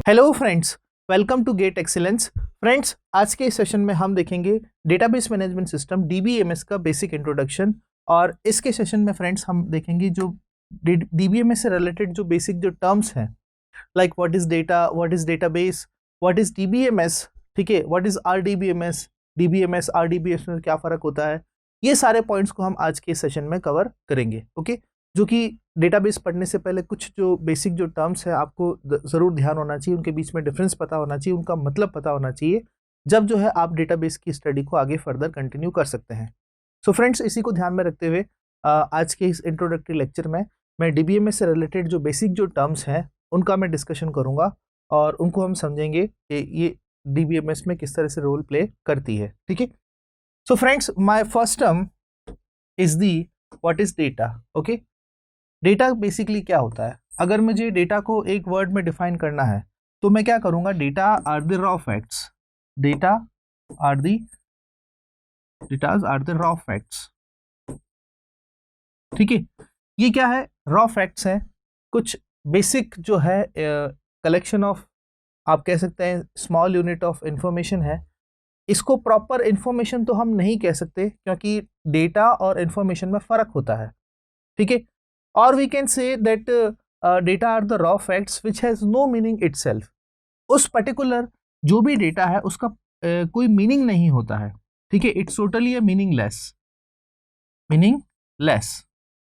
Hello friends, welcome to gate excellence. Friends, आज के इस सेशन में हम देखेंगे डेटाबेस मैनेजमेंट सिस्टम डीबीएमएस का बेसिक इंट्रोडक्शन। और इसके सेशन में फ्रेंड्स हम देखेंगे जो डीबीएमएस से रिलेटेड जो बेसिक जो टर्म्स हैं, like what is data, what is database, what is DBMS, ठीक है, what is RDBMS, DBMS RDBMS में क्या फ़र्क होता है। ये सारे पॉइंट्स को हम आज के सेशन में कवर करेंगे। ओके, जो कि डेटाबेस पढ़ने से पहले कुछ जो बेसिक जो टर्म्स है आपको ज़रूर ध्यान होना चाहिए, उनके बीच में डिफरेंस पता होना चाहिए, उनका मतलब पता होना चाहिए, जब जो है आप डेटाबेस की स्टडी को आगे फर्दर कंटिन्यू कर सकते हैं। सो फ्रेंड्स, इसी को ध्यान में रखते हुए आज के इस इंट्रोडक्टरी लेक्चर में मैं डीबीएमएस से रिलेटेड जो बेसिक जो टर्म्स हैं उनका मैं डिस्कशन करूँगा और उनको हम समझेंगे कि ये डीबीएमएस में किस तरह से रोल प्ले करती है। ठीक है, so friends, my first term is the what is data. Okay, data basically क्या होता है? अगर मुझे डेटा को एक वर्ड में डिफाइन करना है तो मैं क्या करूंगा? Data are the raw facts. Data are the datas are the raw facts. ठीक है, ये क्या है? रॉ फैक्ट्स हैं, कुछ बेसिक जो है कलेक्शन ऑफ, आप कह सकते हैं स्मॉल यूनिट ऑफ इंफॉर्मेशन है। इसको प्रॉपर इंफॉर्मेशन तो हम नहीं कह सकते क्योंकि डेटा और इंफॉर्मेशन में फर्क होता है। ठीक है, और we can say that data are the raw facts which has no meaning itself. उस पर्टिकुलर जो भी डेटा है उसका कोई मीनिंग नहीं होता है। ठीक है, इट्स टोटली अ मीनिंगलेस।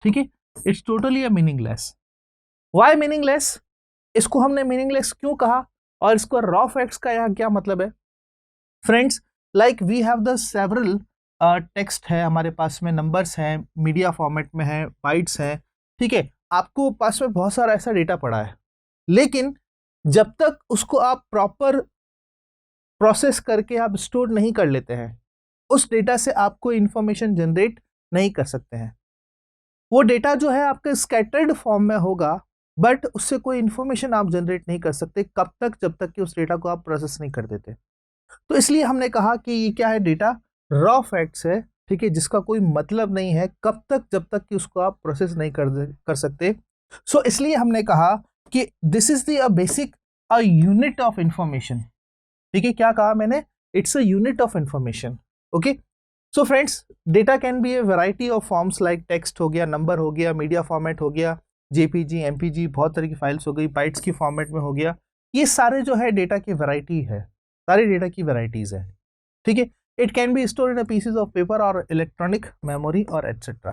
ठीक है, it's totally a meaningless. Why meaningless? इसको हमने मीनिंगलेस क्यों कहा और इसको रॉ फैक्ट्स का यहाँ क्या मतलब है? Friends, like we have the several text है, हमारे पास में नंबर्स हैं, मीडिया फॉर्मेट में है, बाइट्स हैं। ठीक है, आपको पास में बहुत सारा ऐसा डेटा पड़ा है, लेकिन जब तक उसको आप प्रॉपर प्रोसेस करके आप स्टोर नहीं कर लेते हैं, उस डेटा से आप कोई इंफॉर्मेशन जनरेट नहीं कर सकते हैं। वो डेटा जो है आपका स्कैटर्ड फॉर्म में होगा, बट उससे कोई इंफॉर्मेशन आप जनरेट नहीं कर सकते कब तक, जब तक कि उस डेटा को आप प्रोसेस नहीं कर देते। तो इसलिए हमने कहा कि ये क्या है? डेटा रॉ फैक्ट्स है। ठीक है, जिसका कोई मतलब नहीं है कब तक, जब तक कि उसको आप प्रोसेस नहीं कर सकते। सो इसलिए हमने कहा कि this is the basic a unit of information. ठीक है, क्या कहा मैंने? It's a unit of information. Okay, so friends, data can B A variety of forms, like text हो गया, नंबर हो गया, मीडिया फॉर्मेट हो गया, जेपीजी, एमपीजी, बहुत तरह की फाइल्स हो गई, बाइट्स की फॉर्मेट में हो गया। ये सारे जो है डेटा की वैरायटी है, सारी डेटा की वैरायटीज है। ठीक है, it can be store in a pieces of paper और इलेक्ट्रॉनिक मेमोरी और एटसेट्रा।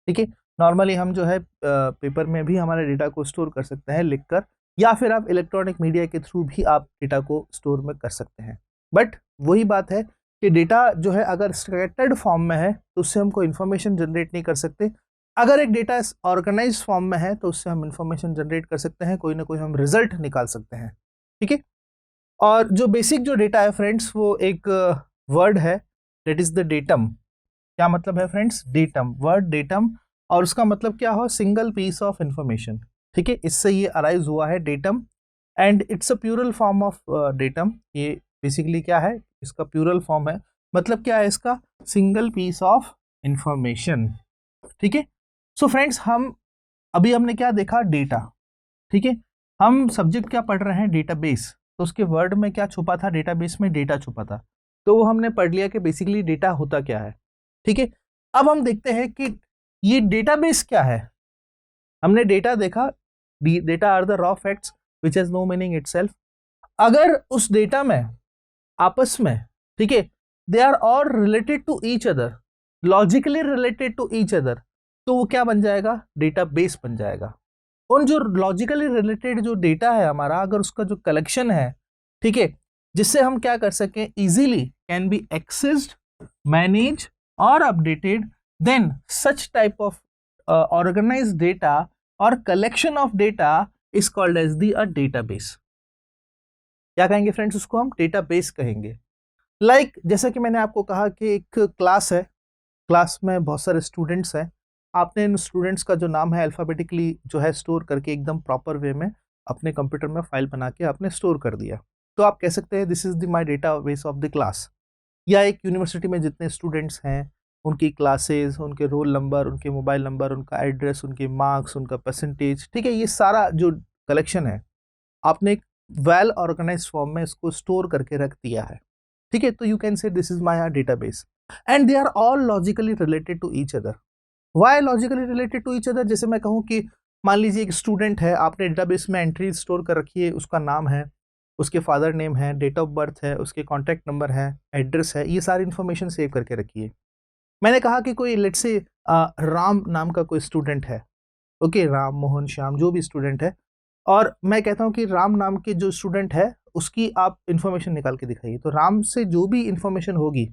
ठीक है, नॉर्मली हम जो है पेपर में भी हमारे डेटा को स्टोर कर सकते हैं लिखकर, या फिर आप इलेक्ट्रॉनिक मीडिया के थ्रू भी आप डेटा को स्टोर में कर सकते हैं। बट वही बात है कि डेटा जो है अगर स्कैटर्ड फॉर्म में है तो उससे हम कोई इन्फॉर्मेशन जनरेट नहीं कर सकते। अगर एक डेटा ऑर्गेनाइज फॉर्म में है तो उससे हम इन्फॉर्मेशन जनरेट कर सकते हैं, कोई ना कोई हम रिजल्ट निकाल सकते हैं। ठीक है, और जो बेसिक जो डेटा है फ्रेंड्स, वो एक वर्ड है, दैट इज द डेटम। क्या मतलब है फ्रेंड्स? डेटम, वर्ड डेटम, और उसका मतलब क्या हो? Single piece of information. ठीक है, इससे ये अराइज हुआ है datum, and it's a plural form of datum. ये बेसिकली क्या है? इसका प्यूरल फॉर्म है, मतलब क्या है इसका? Single piece of information. ठीक है, सो फ्रेंड्स, हम अभी हमने क्या देखा? डेटा। ठीक है, हम सब्जेक्ट क्या पढ़ रहे हैं? डेटाबेस। तो उसके वर्ड में क्या छुपा था? डेटाबेस में डेटा छुपा था। तो वो हमने पढ़ लिया कि बेसिकली डेटा होता क्या है। ठीक है, अब हम देखते हैं कि ये डेटाबेस क्या है। हमने डेटा देखा, data are the raw facts which has no meaning itself. अगर उस डेटा में आपस में, ठीक है, they are all related to each other, logically related to each other, तो वो क्या बन जाएगा? डेटाबेस बन जाएगा। उन जो लॉजिकली रिलेटेड जो डेटा है हमारा, अगर उसका जो कलेक्शन है, ठीक है, जिससे हम क्या कर सकें? Easily can be accessed, manage और updated, then such type of organised data और collection of data is called as the a database. क्या कहेंगे फ्रेंड्स? उसको हम डेटाबेस कहेंगे। लाइक जैसा कि मैंने आपको कहा कि एक क्लास है, क्लास में बहुत सारे स्टूडेंट्स हैं, आपने इन स्टूडेंट्स का जो नाम है अल्फ़ाबेटिकली जो है स्टोर करके एकदम प्रॉपर वे में अपने कंप्यूटर में फाइल बना के आपने स्टोर कर दिया, तो आप कह सकते हैं this is the my database of the class. या एक यूनिवर्सिटी में जितने स्टूडेंट्स हैं, उनकी क्लासेस, उनके रोल नंबर, उनके मोबाइल नंबर, उनका एड्रेस, उनके मार्क्स, उनका परसेंटेज, ठीक है, ये सारा जो कलेक्शन है, आपने एक वेल ऑर्गेनाइज्ड फॉर्म में इसको स्टोर करके रख दिया है, ठीक है। तो you can say this is my database and they are all logically related to each other. Why logically related to each other? जैसे मैं कहूँ कि मान लीजिए एक स्टूडेंट है, आपने डेटाबेस में एंट्री स्टोर कर रखी है, उसका नाम है, उसके फादर नेम है, डेट ऑफ बर्थ है, उसके कॉन्टैक्ट नंबर है, एड्रेस है, ये सारी इन्फॉर्मेशन सेव करके रखी है। मैंने कहा कि कोई लेट्स से राम नाम का कोई स्टूडेंट है, ओके, राम मोहन श्याम जो भी स्टूडेंट है, और मैं कहता हूँ कि राम नाम के जो स्टूडेंट है उसकी आप इन्फॉर्मेशन निकाल के दिखाइए। तो राम से जो भी इन्फॉर्मेशन होगी,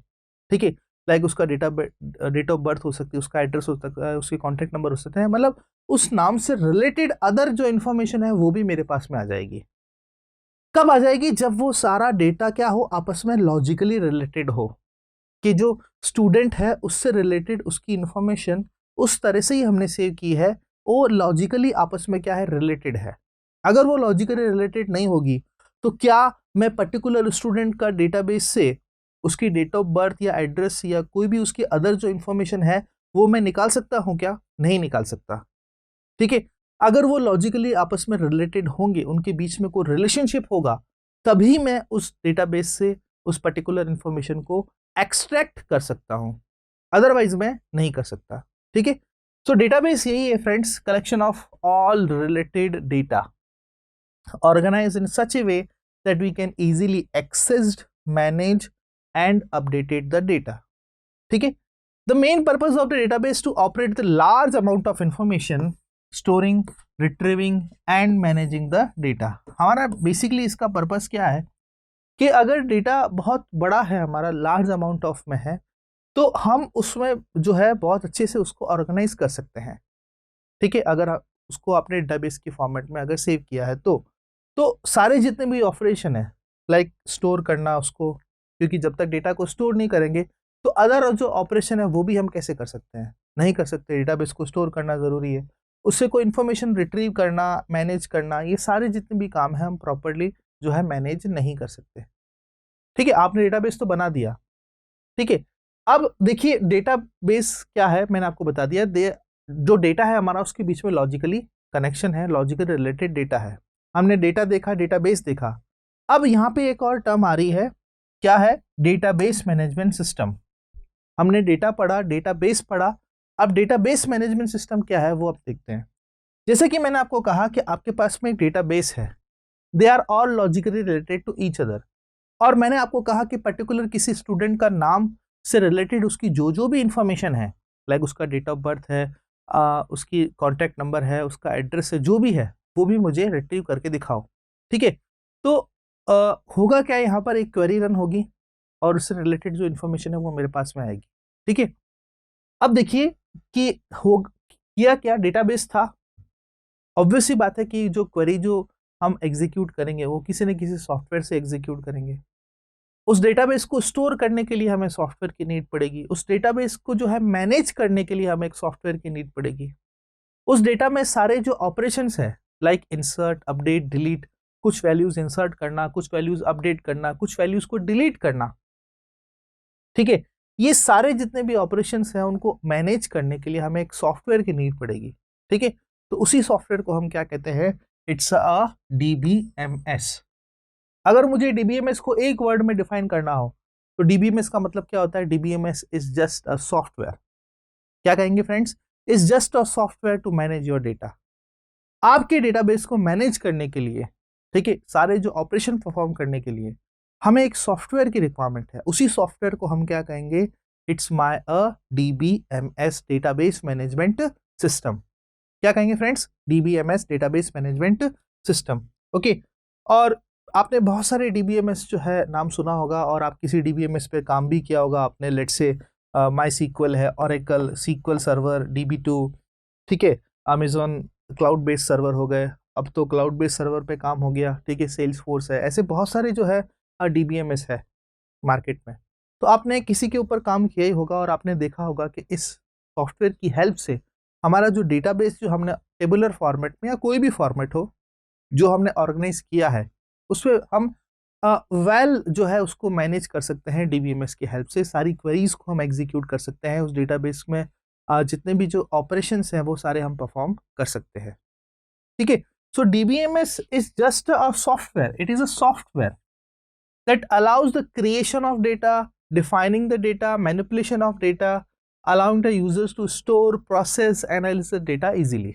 ठीक है, लाइक उसका डेट ऑफ बर्थ हो सकती है, उसका एड्रेस हो सकता है, उसके कॉन्टैक्ट नंबर हो सकते हैं, मतलब उस नाम से रिलेटेड अदर जो इन्फॉर्मेशन है वो भी मेरे पास में आ जाएगी। कब आ जाएगी? जब वो सारा डेटा क्या हो, आपस में लॉजिकली रिलेटेड हो, कि जो स्टूडेंट है उससे रिलेटेड उसकी इंफॉर्मेशन उस तरह से ही हमने सेव की है, वो लॉजिकली आपस में क्या है, रिलेटेड है। अगर वो लॉजिकली रिलेटेड नहीं होगी तो क्या मैं पर्टिकुलर स्टूडेंट का डेटाबेस से उसकी डेट ऑफ बर्थ या एड्रेस या कोई भी उसकी अदर जो इंफॉर्मेशन है वो मैं निकाल सकता हूं? क्या नहीं निकाल सकता, ठीक है। अगर वो लॉजिकली आपस में रिलेटेड होंगे, उनके बीच में कोई रिलेशनशिप होगा, तभी मैं उस डेटाबेस से उस पर्टिकुलर इंफॉर्मेशन को एक्सट्रैक्ट कर सकता हूं, अदरवाइज मैं नहीं कर सकता, ठीक है। सो डेटाबेस यही है friends, collection of all related data organized in such a way that we can easily access, manage and update the data, ठीक है। The main purpose of the database to operate the large amount of information, storing, retrieving and managing the data। हमारा basically इसका purpose क्या है कि अगर data बहुत बड़ा है, हमारा लार्ज अमाउंट ऑफ में है, तो हम उसमें जो है बहुत अच्छे से उसको ऑर्गेनाइज कर सकते हैं, ठीक है। अगर उसको अपने डेटाबेस के फॉर्मेट में अगर सेव किया है तो सारे जितने भी ऑपरेशन है, लाइक स्टोर करना उसको, क्योंकि जब तक डेटा को स्टोर नहीं करेंगे तो अदर जो ऑपरेशन है वो भी हम कैसे कर सकते हैं, नहीं कर सकते। डेटाबेस को स्टोर करना ज़रूरी है, उससे कोई इन्फॉर्मेशन रिट्रीव करना, मैनेज करना, ये सारे जितने भी काम है हम प्रॉपरली जो है मैनेज नहीं कर सकते, ठीक है। आपने डेटाबेस तो बना दिया, ठीक है। अब देखिए डेटाबेस क्या है, मैंने आपको बता दिया, जो डेटा है हमारा उसके बीच में लॉजिकली कनेक्शन है, लॉजिकली रिलेटेड डेटा है। हमने डेटा देखा, डेटाबेस देखा। अब यहाँ पे एक और टर्म आ रही है, क्या है? Database management system. हमने डेटा पढ़ा, डेटाबेस पढ़ा, अब डेटाबेस मैनेजमेंट सिस्टम क्या है वो अब देखते हैं। जैसे कि मैंने आपको कहा कि आपके पास में एक डेटाबेस है, they are all logically related to each other, और मैंने आपको कहा कि पर्टिकुलर किसी स्टूडेंट का नाम से रिलेटेड उसकी जो जो भी इंफॉर्मेशन है, लाइक उसका डेट ऑफ बर्थ है, उसकी कॉन्टैक्ट नंबर है, उसका एड्रेस है, जो भी है वो भी मुझे रिट्रीव करके दिखाओ, ठीक है। तो होगा क्या, यहाँ पर एक क्वेरी रन होगी और उससे रिलेटेड जो इन्फॉर्मेशन है वो मेरे पास में आएगी, ठीक है। अब देखिए कि हो किया क्या, डेटाबेस था, ऑब्वियस सी बात है कि जो क्वेरी जो हम एग्जीक्यूट करेंगे वो किसी न किसी सॉफ्टवेयर से एग्जीक्यूट करेंगे। उस डेटाबेस को स्टोर करने के लिए हमें सॉफ्टवेयर की नीड पड़ेगी, उस डेटाबेस को जो है मैनेज करने के लिए हमें एक सॉफ्टवेयर की नीड पड़ेगी। उस डेटा में सारे जो ऑपरेशंस है, लाइक इंसर्ट, अपडेट, डिलीट, कुछ वैल्यूज इंसर्ट करना, कुछ वैल्यूज अपडेट करना, कुछ वैल्यूज को डिलीट करना, ठीक है, ये सारे जितने भी ऑपरेशंस हैं उनको मैनेज करने के लिए हमें एक सॉफ्टवेयर की नीड पड़ेगी, ठीक है। तो उसी सॉफ्टवेयर को हम क्या कहते हैं, इट्स अ डीबीएमएस। अगर मुझे डीबीएमएस को एक वर्ड में डिफाइन करना हो तो डीबीएमएस का मतलब क्या होता है? DBMS is just a software, क्या कहेंगे friends, is just a software to manage your data. आपके डेटाबेस को मैनेज करने के लिए, ठीक है, सारे जो ऑपरेशन परफॉर्म करने के लिए हमें एक सॉफ्टवेयर की रिक्वायरमेंट है। उसी सॉफ्टवेयर को हम क्या कहेंगे, it's my a DBMS, database management system. क्या कहेंगे friends? DBMS, database management system, okay. और आपने बहुत सारे डीबीएमएस जो है नाम सुना होगा, और आप किसी डीबीएमएस पे काम भी किया होगा आपने, लेट्स से माई सीक्वल है, ओरेकल, सीक्वल सर्वर, डीबी2, ठीक है, अमेजोन क्लाउड बेस्ड सर्वर हो गए, अब तो क्लाउड बेस्ड सर्वर पे काम हो गया, ठीक है, सेल्स फोर्स है, ऐसे बहुत सारे जो है डीबीएमएस है मार्केट में। तो आपने किसी के ऊपर काम किया ही होगा और आपने देखा होगा कि इस सॉफ्टवेयर की हेल्प से हमारा जो डेटाबेस जो हमने टेबुलर फॉर्मेट में या कोई भी फॉर्मेट हो जो हमने ऑर्गेनाइज किया है, उसमें हम वेल जो है उसको मैनेज कर सकते हैं। डीबीएमएस की हेल्प से सारी क्वेरीज को हम एग्जीक्यूट कर सकते हैं, उस डेटाबेस में जितने भी जो ऑपरेशंस हैं वो सारे हम परफॉर्म कर सकते हैं, ठीक है। So DBMS is just a software. It is a software that allows the creation of data, defining the data, manipulation of data, allowing the users to store, process, analyze the data easily.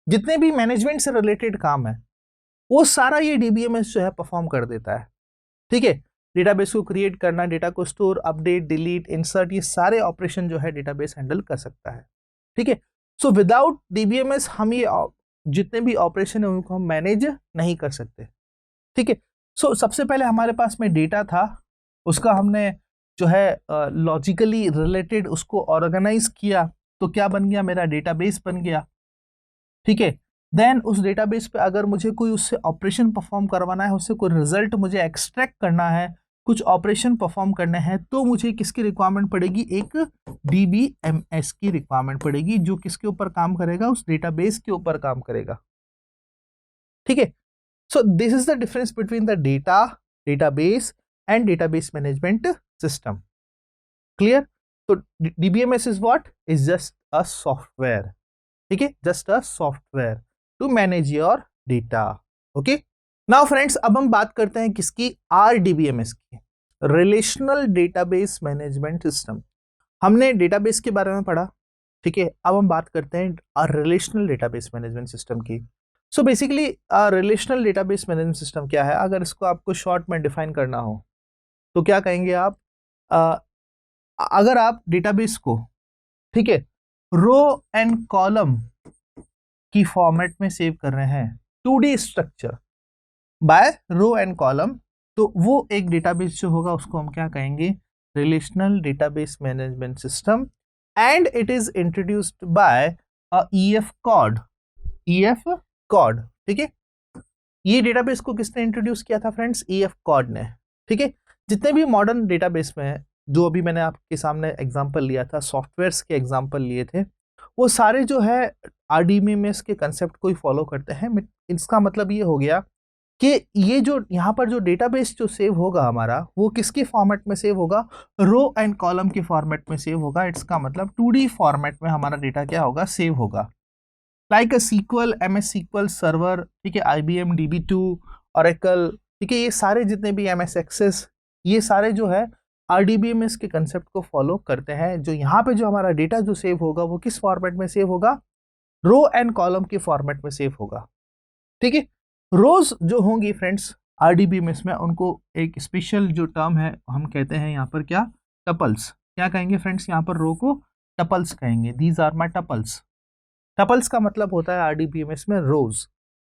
जितने भी management से related काम है वो सारा ये DBMS जो है परफॉर्म कर देता है, ठीक है। डेटाबेस को क्रिएट करना, डेटा को स्टोर, अपडेट, डिलीट, इंसर्ट, ये सारे ऑपरेशन जो है डेटाबेस हैंडल कर सकता है, ठीक है। सो विदाउट DBMS हम ये जितने भी ऑपरेशन है उनको हम मैनेज नहीं कर सकते, ठीक है। सो सबसे पहले हमारे पास में डेटा था, उसका हमने जो है लॉजिकली रिलेटेड उसको ऑर्गेनाइज किया, तो क्या बन गया, मेरा डेटाबेस बन गया, ठीक है। देन उस डेटाबेस पे अगर मुझे कोई उससे ऑपरेशन परफॉर्म करवाना है, उससे कोई रिजल्ट मुझे एक्सट्रैक्ट करना है, कुछ ऑपरेशन परफॉर्म करने हैं, तो मुझे किसकी रिक्वायरमेंट पड़ेगी, एक DBMS की रिक्वायरमेंट पड़ेगी, जो किसके ऊपर काम करेगा, उस डेटाबेस के ऊपर काम करेगा, ठीक है। So this is the difference between the data, database and database management system. Clear? तो DBMS is what, is just a software, ठीक है, just a software to manage your data. Okay, now friends अब हम बात करते हैं किसकी, RDBMS की, रिलेशनल डेटाबेस मैनेजमेंट सिस्टम। हमने डेटाबेस के बारे में पढ़ा, ठीक है। अब हम बात करते हैं रिलेशनल डेटाबेस मैनेजमेंट सिस्टम की। So basically relational database management system क्या है, अगर इसको आपको शॉर्ट में डिफाइन करना हो तो क्या कहेंगे आप, अगर आप डेटाबेस को, ठीक है, रो एंड कॉलम की फॉर्मेट में सेव कर रहे हैं, 2D structure by row and column, तो वो एक डेटाबेस जो होगा उसको हम क्या कहेंगे, relational database management system, and it is introduced by EF Codd, EF Codd, ठीक है। ये डेटाबेस को किसने इंट्रोड्यूस किया था फ्रेंड्स, EF कॉड ने, ठीक है। जितने भी मॉडर्न डेटाबेस में जो अभी मैंने आपके सामने एग्जांपल लिया था, सॉफ्टवेयर्स के एग्जांपल लिए थे, वो सारे जो है RDBMS के कंसेप्ट को ही फॉलो करते हैं। इसका मतलब ये हो गया कि ये जो यहाँ पर जो डेटाबेस जो सेव होगा हमारा, वो किसके फॉर्मेट में सेव होगा, रो एंड कॉलम के फॉर्मेट में सेव होगा। इसका मतलब 2D फॉर्मेट में हमारा डेटा क्या होगा, सेव होगा, लाइक अ SQL, MS SQL सर्वर, ठीक है, IBM DB2, Oracle, ठीक है, ये सारे जितने भी MS Access, ये सारे जो है RDBMS के कंसेप्ट को फॉलो करते हैं। जो यहाँ पे जो हमारा डेटा जो सेव होगा वो किस फॉर्मेट में सेव होगा, रो एंड कॉलम के फॉर्मेट में सेव होगा, ठीक है। रोज जो होंगी फ्रेंड्स RDBMS में, उनको एक स्पेशल जो टर्म है हम कहते हैं यहाँ पर क्या, टपल्स। क्या कहेंगे फ्रेंड्स, यहाँ पर रो को टपल्स कहेंगे, these are my tuples. Tuples का मतलब होता है RDBMS में रोज,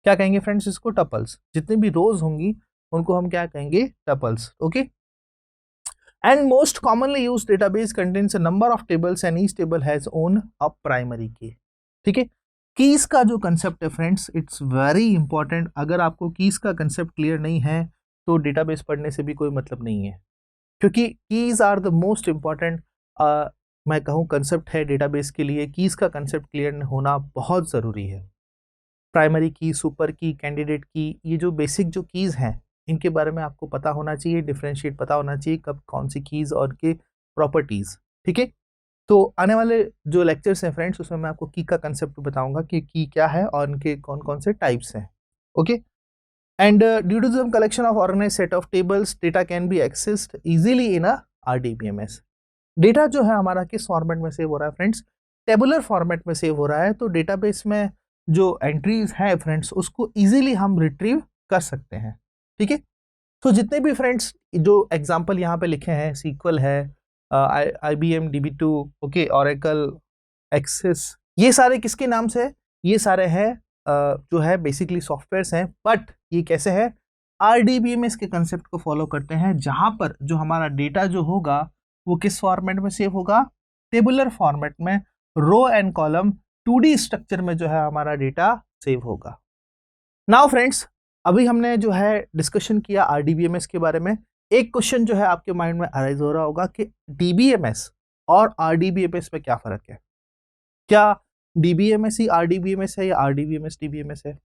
क्या कहेंगे फ्रेंड्स इसको, टपल्स। जितनी भी रोज होंगी उनको हम क्या कहेंगे, tuples, okay. And most commonly use database contains a number of tables and each table has own a primary की, ठीक है। कीज का जो कंसेप्ट है फ्रेंड्स, इट्स वेरी इंपॉर्टेंट। अगर आपको कीज का कंसेप्ट क्लियर नहीं है तो डेटाबेस पढ़ने से भी कोई मतलब नहीं है, क्योंकि keys are the most important मैं कहूँ कंसेप्ट है डेटाबेस के लिए। कीज का कंसेप्ट क्लियर होना बहुत ज़रूरी है। प्राइमरी की, सुपर की, कैंडिडेट की, ये जो बेसिक जो कीज हैं इनके बारे में आपको पता होना चाहिए, डिफरेंशिएट पता होना चाहिए कब कौन सी कीज और के प्रॉपर्टीज, ठीक है। तो आने वाले जो लेक्चर्स हैं फ्रेंड्स, उसमें मैं आपको की का कंसेप्ट बताऊंगा कि की क्या है और इनके कौन कौन से टाइप्स हैं, okay. And due to the collection of organised set of tables, data can be accessed easily in a RDBMS। Data जो है हमारा किस फॉर्मेट में सेव हो रहा है फ्रेंड्स, टेबुलर फॉर्मेट में सेव हो रहा है। तो डेटाबेस में जो एंट्रीज है फ्रेंड्स, उसको इजीली हम रिट्रीव कर सकते हैं, ठीक है। तो जितने भी फ्रेंड्स जो एग्जांपल यहाँ पे लिखे हैं, SQL है, IBM DB2, okay, Oracle, Access, ये सारे किसके नाम से, ये सारे हैं जो है बेसिकली सॉफ्टवेयर्स हैं, बट ये कैसे है, RDBMS के कंसेप्ट को फॉलो करते हैं, जहां पर जो हमारा डेटा जो होगा वो किस फॉर्मेट में सेव होगा, टेबुलर फॉर्मेट में, रो एंड कॉलम 2D स्ट्रक्चर में जो है हमारा डेटा सेव होगा। नाउ फ्रेंड्स अभी हमने जो है डिस्कशन किया RDBMS के बारे में। एक क्वेश्चन जो है आपके माइंड में अराइज हो रहा होगा कि DBMS और RDBMS में क्या फर्क है, क्या DBMS ही RDBMS है या RDBMS DBMS है,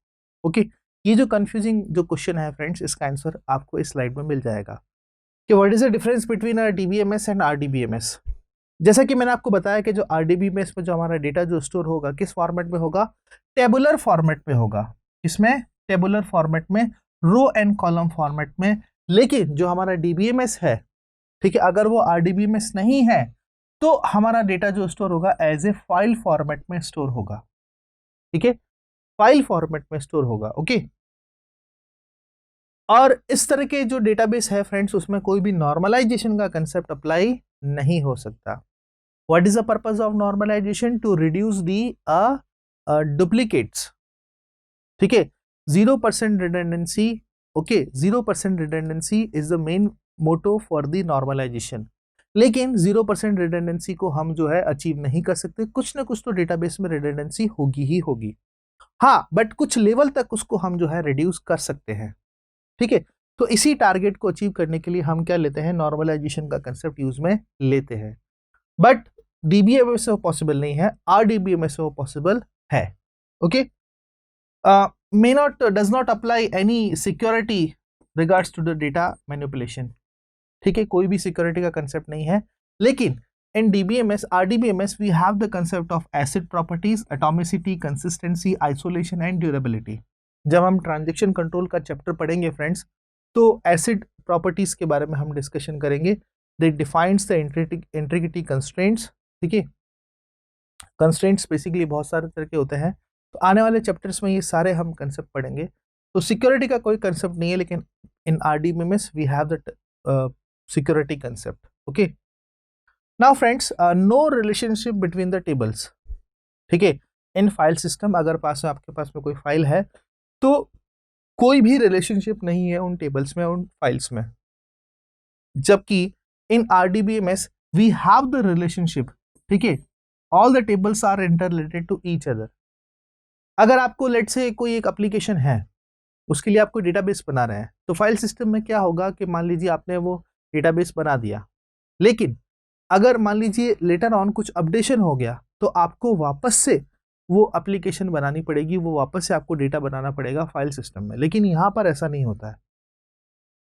ओके। ये जो कंफ्यूजिंग जो क्वेश्चन है फ्रेंड्स, इसका आंसर आपको इस स्लाइड में मिल जाएगा कि what is the difference between DBMS and RDBMS। जैसा कि मैंने आपको बताया कि जो RDBMS में जो हमारा डेटा जो स्टोर होगा किस फॉर्मेट में होगा, टेबुलर फॉर्मेट में होगा, इसमें टेबुलर फॉर्मेट में, रो एंड कॉलम फॉर्मेट में। लेकिन जो हमारा डीबीएमएस है, ठीक है, अगर वो आरडीबीएमएस नहीं है तो हमारा डेटा जो स्टोर होगा एज ए फाइल फॉर्मेट में स्टोर होगा। ठीक है, फाइल फॉर्मेट में स्टोर होगा। ओके, और इस तरह के जो डेटाबेस है फ्रेंड्स, उसमें कोई भी नॉर्मलाइजेशन का कंसेप्ट अप्लाई नहीं हो सकता। What is the purpose of normalisation? To reduce the duplicates. ठीक है, 0% redundancy. Okay, 0% redundancy is the main motto for the normalisation. लेकिन 0% रिडंडेंसी को हम जो है अचीव नहीं कर सकते, कुछ ना कुछ तो डेटाबेस में रिडंडेंसी होगी ही होगी। हाँ, बट कुछ लेवल तक उसको हम जो है रिड्यूस कर सकते हैं। ठीक है, तो इसी टारगेट को अचीव करने के लिए हम क्या लेते हैं, नॉर्मलाइजेशन का कंसेप्ट यूज में लेते हैं। बट डीबीएमएस से वो पॉसिबल नहीं है, आरडीबीएमएस से वो पॉसिबल है। Okay, may not does not apply any security regards to the data manipulation। ठीक है, कोई भी सिक्योरिटी का कंसेप्ट नहीं है। लेकिन in DBMS, RDBMS we have the concept of acid properties, atomicity, consistency, isolation and durability। जब हम ट्रांजैक्शन कंट्रोल का चैप्टर पढ़ेंगे फ्रेंड्स, तो एसिड प्रॉपर्टीज के बारे में हम डिस्कशन करेंगे। दे डिफाइंस द इंटीग्रिटी कंस्ट्रेंट्स। ठीक है, कंस्ट्रेंट्स बेसिकली बहुत सारे तरह के होते हैं, तो आने वाले चैप्टर्स में ये सारे हम कंसेप्ट पढ़ेंगे। तो सिक्योरिटी का कोई कंसेप्ट नहीं है, लेकिन in RDBMS we have the security concept. Okay, now friends, no relationship between the tables. ठीक है, इन फाइल सिस्टम, अगर आपके पास में कोई फाइल है तो कोई भी रिलेशनशिप नहीं है उन टेबल्स में, उन फाइल्स में। जबकि in RDBMS we have the relationship. ठीक है, all the tables are interrelated to each other. अगर आपको लेट से कोई एक एप्लीकेशन है, उसके लिए आप कोई डेटाबेस बना रहे हैं, तो फाइल सिस्टम में क्या होगा कि मान लीजिए आपने वो डेटाबेस बना दिया, लेकिन अगर मान लीजिए लेटर ऑन कुछ अपडेशन हो गया, तो आपको वापस से वो एप्लीकेशन बनानी पड़ेगी, वो वापस से आपको डेटा बनाना पड़ेगा फाइल सिस्टम में। लेकिन यहाँ पर ऐसा नहीं होता है।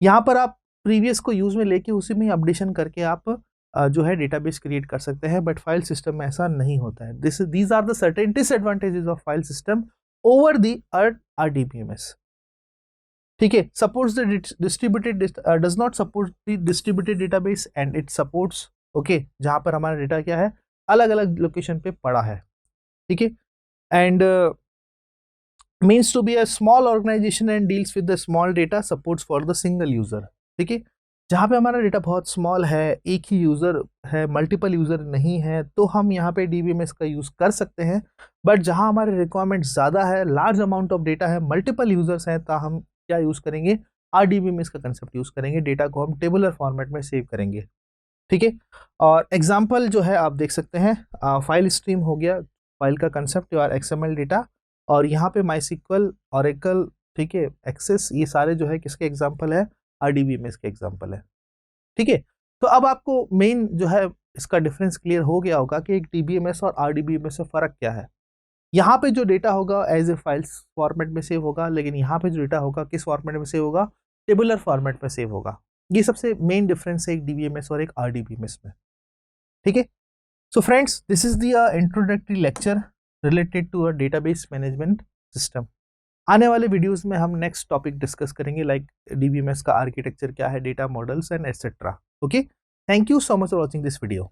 यहाँ पर आप प्रीवियस को यूज में लेके उसी में अपडेशन करके आप जो है डेटाबेस क्रिएट कर सकते हैं, बट फाइल सिस्टम में ऐसा नहीं होता है। These are the certain disadvantages of file system over the RDBMS. ठीक है, supports the distributed, does not support the distributed database and it supports, okay, जहां पर हमारा डेटा क्या है, अलग अलग लोकेशन पे पड़ा है। ठीक है, and means to be a small organization and deals with the small data, supports for the single user। ठीक है, जहाँ पे हमारा डेटा बहुत स्मॉल है, एक ही यूज़र है, मल्टीपल यूज़र नहीं है, तो हम यहाँ पे डीबीएमएस का यूज़ कर सकते हैं। बट जहाँ हमारे रिक्वायरमेंट ज़्यादा है, लार्ज अमाउंट ऑफ डेटा है, मल्टीपल यूज़र्स हैं, तो हम क्या यूज़ करेंगे, आरडीबीएमएस का कंसेप्ट यूज़ करेंगे, डेटा को हम टेबुलर फॉर्मेट में सेव करेंगे। ठीक है, और एग्जाम्पल जो है आप देख सकते हैं, फाइल स्ट्रीम हो गया, फाइल का कंसेप्ट और एक्सएमएल डेटा, और यहाँ पे माइसिक्वल, ऑरेकल, ठीक है, एक्सेस, ये सारे जो है किसके एग्जाम्पल है, आरडीबीएमएस के एग्जाम्पल है। ठीक है, तो अब आपको मेन जो है इसका डिफरेंस क्लियर हो गया होगा कि एक डीबीएमएस और आरडीबीएमएस में फर्क क्या है। यहाँ पे जो डेटा होगा एज ए फाइल्स फॉर्मेट में सेव होगा, लेकिन यहाँ पे जो डेटा होगा किस फॉर्मेट में सेव होगा, टेबुलर फॉर्मेट में सेव होगा। ये सबसे मेन डिफरेंस है एक डीबीएमएस और एक आरडीबीएमएस में। ठीक है, so friends, this is the introductory lecture related to a database management system. आने वाले वीडियोस में हम नेक्स्ट टॉपिक डिस्कस करेंगे, लाइक डीबीएमएस का आर्किटेक्चर क्या है, data models and etcetera. Okay, thank you so much for watching this video.